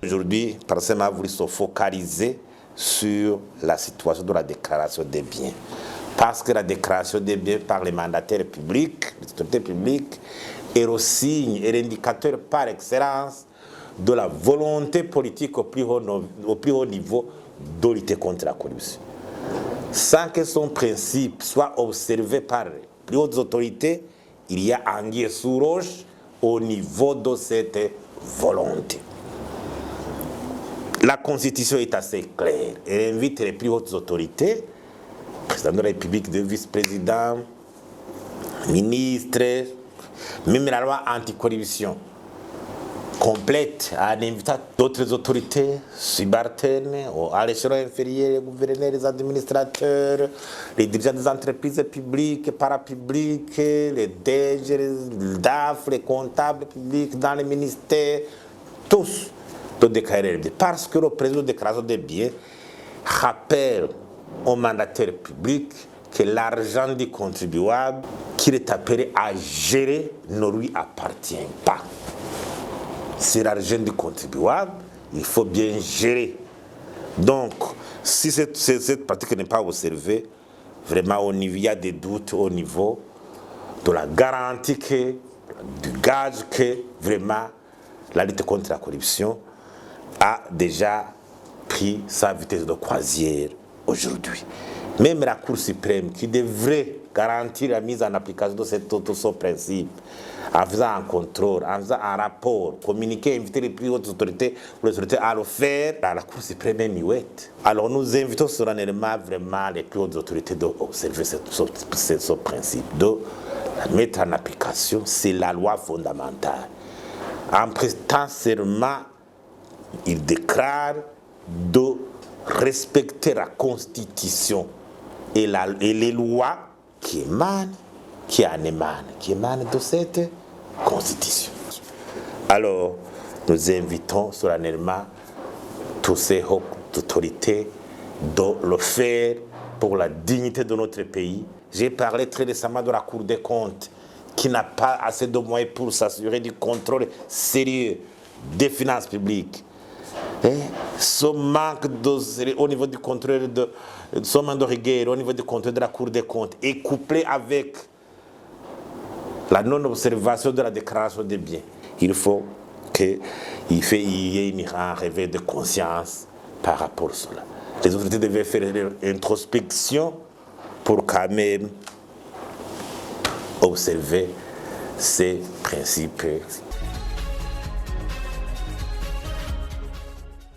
Aujourd'hui, Parsem a voulu se focaliser sur la situation de la déclaration des biens. Parce que la déclaration des biens par les mandataires publics, les autorités publiques, est le signe et l'indicateur par excellence de la volonté politique au plus haut niveau de lutter contre la corruption. Sans que son principe soit observé par les plus hautes autorités, il y a anguille sous roche au niveau de cette volonté. La Constitution est assez claire. Elle invite les plus hautes autorités, président de la République, de vice-président, ministre, même la loi anticorruption complète à inviter d'autres autorités subalternes à l'échelon inférieur, les gouverneurs, les administrateurs, les dirigeants des entreprises publiques, parapubliques, les DG, les DAF, les comptables publics dans les ministères, tous de déclarer les biens. Parce que le président de déclaration des biens rappelle aux mandataires publics que l'argent du contribuable qu'il est appelé à gérer ne lui appartient pas. C'est l'argent du contribuable, il faut bien gérer. Donc, si cette pratique n'est pas observée, vraiment il y a des doutes au niveau de la garantie du gage que vraiment la lutte contre la corruption a déjà pris sa vitesse de croisière aujourd'hui. Même la Cour suprême qui devrait garantir la mise en application de ce principe, en faisant un contrôle, en faisant un rapport, communiquer, inviter les plus hautes autorités, les autorités à le faire, la Cour suprême est muette. Alors nous invitons solennellement vraiment les plus hautes autorités d'observer ce principe, de la mettre en application. C'est la loi fondamentale. En prestant serment, il déclare de respecter la Constitution et les lois qui émanent de cette Constitution. Alors, nous invitons solennellement tous ces hautes autorités de le faire pour la dignité de notre pays. J'ai parlé très récemment de la Cour des comptes qui n'a pas assez de moyens pour s'assurer du contrôle sérieux des finances publiques. Ce manque au niveau du contrôle ce manque de rigueur au niveau du contrôle de la Cour des comptes est couplé avec la non-observation de la déclaration des biens. Il faut qu'il y ait un réveil de conscience par rapport à cela. Les autorités devaient faire leur introspection pour quand même observer ces principes.